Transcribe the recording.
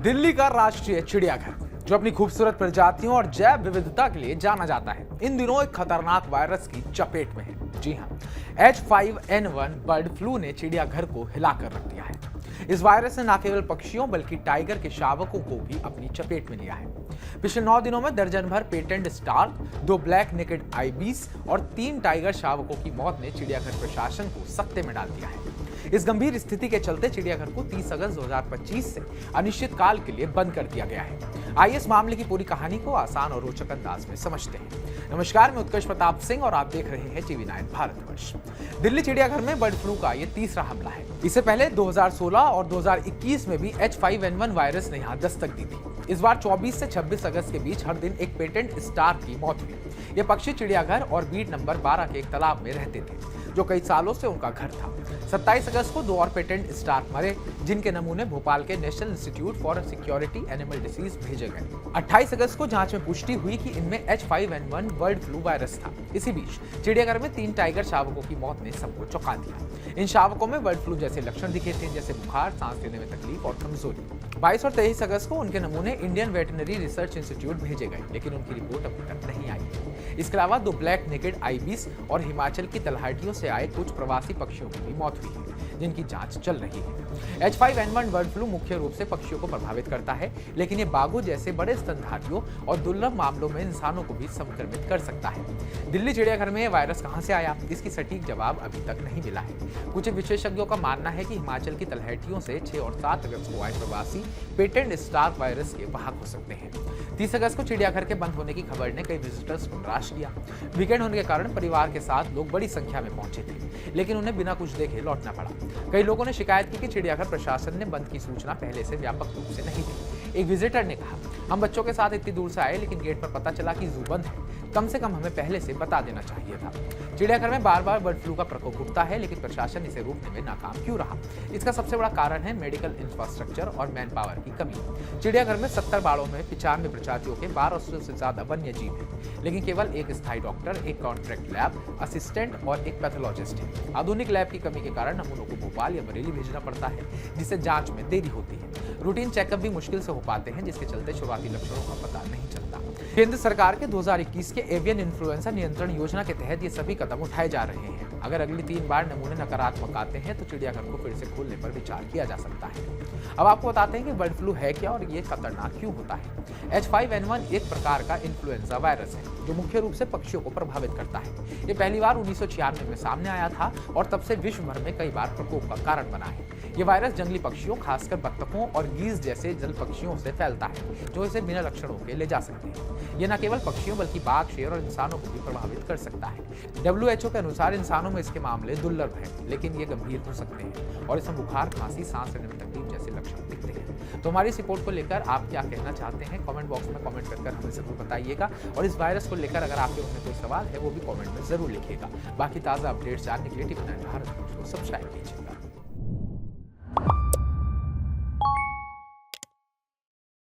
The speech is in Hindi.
दिल्ली का राष्ट्रीय चिड़ियाघर, जो अपनी खूबसूरत प्रजातियों और जैव विविधता के लिए जाना जाता है, इन दिनों एक खतरनाक वायरस की चपेट में है। जी हां, H5N1 बर्ड फ्लू ने चिड़ियाघर को हिलाकर रख दिया है। इस वायरस ने न केवल पक्षियों बल्कि टाइगर के शावकों को भी अपनी चपेट में लिया है। पिछले 9 दिनों में दर्जन भर पेटेंट स्टार, 2 ब्लैक नेकेड आइबीस और 3 टाइगर शावकों की मौत ने चिड़ियाघर प्रशासन को सकते में डाल दिया है। इस गंभीर स्थिति के चलते चिड़ियाघर को 30 अगस्त 2025 से अनिश्चितकाल के लिए बंद कर दिया गया है। आइए इस मामले की पूरी कहानी को आसान और रोचक अंदाज में समझते हैं। नमस्कार, मैं उत्कर्ष प्रताप सिंह और आप देख रहे हैं TV9 भारतवर्ष। दिल्ली चिड़ियाघर में बर्ड फ्लू का ये तीसरा हमला है। इससे पहले 2016 और 2021 में भी H5N1 वायरस ने यहाँ दस्तक दी थी। इस बार 24 से 26 अगस्त के बीच हर दिन एक पेटेंट स्टार की मौत हुई। ये पक्षी चिड़ियाघर और बीट नंबर 12 के एक तालाब में रहते थे, जो कई सालों से उनका घर था। 27 अगस्त को 2 और पेटेंट स्टार मरे, जिनके नमूने भोपाल के national institute for security animal disease भेजे गए। 28 अगस्त को जांच में पुष्टि हुई कि इनमें H5N1 बर्ड फ्लू वायरस था। इसी बीच चिड़ियाघर में 3 टाइगर शावकों की मौत ने सबको चौंका दिया। इन शावकों में बर्ड फ्लू जैसे लक्षण दिखे थे, जैसे बुखार, सांस लेने में तकलीफ और कमजोरी। 22 और 23 अगस्त को उनके नमूने इंडियन वेटरनरी रिसर्च इंस्टीट्यूट भेजे गए, लेकिन उनकी रिपोर्ट अभी तक नहीं आई है। इसके अलावा 2 ब्लैक नेकेड आइबीस और हिमाचल की तलहटियों से आए कुछ प्रवासी पक्षियों की भी मौत हुई है, जिनकी जांच चल रही है। H5N1 बर्ड फ्लू मुख्य रूप से पक्षियों को प्रभावित करता है, लेकिन ये बाघों जैसे बड़े स्तनधारियों और दुर्लभ मामलों में इंसानों को भी संक्रमित कर सकता है। दिल्ली चिड़ियाघर में वायरस कहां से आया, इसकी सटीक जवाब अभी तक नहीं मिला है। कुछ विशेषज्ञों का मानना है कि हिमाचल की तलहटियों से 6 और 7 अगस्त को आए प्रवासी पेटेंट स्टार वायरस के वाहक हो सकते हैं। 30 अगस्त को चिड़ियाघर के बंद होने की खबर ने कई विजिटर्स को निराश किया। वीकेंड होने के कारण परिवार के साथ लोग बड़ी संख्या में पहुंचे थे, लेकिन उन्हें बिना कुछ देखे लौटना पड़ा। कई लोगों ने शिकायत की कि चिड़ियाघर प्रशासन ने बंद की सूचना पहले से व्यापक रूप से नहीं दी। एक विजिटर ने कहा, हम बच्चों के साथ इतनी दूर से आए, लेकिन गेट पर पता चला कि जू बंद है। कम से कम हमें पहले से बता देना चाहिए था। चिड़ियाघर में बार बार बर्ड फ्लू का प्रकोप उठता है, लेकिन प्रशासन इसे रोकने में नाकाम क्यों रहा? इसका सबसे बड़ा कारण है मेडिकल इंफ्रास्ट्रक्चर और मैन पावर की कमी। चिड़ियाघर में 70 बाड़ों में 95 प्रजातियों के 1200 से ज्यादा वन्य जीव हैं, लेकिन केवल एक स्थायी डॉक्टर, एक कॉन्ट्रैक्ट लैब असिस्टेंट और एक पैथोलॉजिस्ट है। आधुनिक लैब की कमी के कारण नमूनों को भोपाल या बरेली भेजना पड़ता है, जिससे जांच में देरी होती है। रूटीन चेकअप भी मुश्किल से हो पाते हैं, जिसके चलते शुरुआती लक्षणों का पता नहीं चलता। केंद्र सरकार के 2021 के एवियन इन्फ्लुएंजा नियंत्रण योजना के तहत ये सभी कदम उठाए जा रहे हैं। अगर अगली 3 बार नमूने नकारात्मक आते हैं तो चिड़ियाघर को फिर से खोलने पर विचार किया जा सकता है। अब आपको बताते हैं कि बर्ड फ्लू है क्या और ये खतरनाक क्यों होता है। H5N1 एक प्रकार का इन्फ्लुएंजा वायरस है, जो मुख्य रूप से पक्षियों को प्रभावित करता है। ये पहली बार 1996 में सामने आया था और तब से विश्व भर में कई बार प्रकोप का कारण बना है। ये वायरस जंगली पक्षियों, खासकर बत्तखों और गीज जैसे जल पक्षियों से फैलता है, जो इसे बिना लक्षणों के ले जा सकते हैं। ये न केवल पक्षियों बल्कि बाघ, शेर और इंसानों को भी प्रभावित कर सकता है। WHO के अनुसार इंसानों में इसके मामले दुर्लभ हैं, लेकिन ये गंभीर हो सकते हैं और इसमें बुखार, खांसी, सांस लेने में तकलीफ जैसे लक्षण दिखते हैं। तो हमारी इस रिपोर्ट को लेकर आप क्या कहना चाहते हैं, कमेंट बॉक्स में कमेंट कर हमें जरूर बताइएगा। और इस वायरस को लेकर अगर आपके मन में कोई सवाल है, वो भी कमेंट में जरूर लिखिएगा। बाकी ताज़ा अपडेट्स जानने के लिए TV9 भारत को सब्सक्राइब कीजिएगा।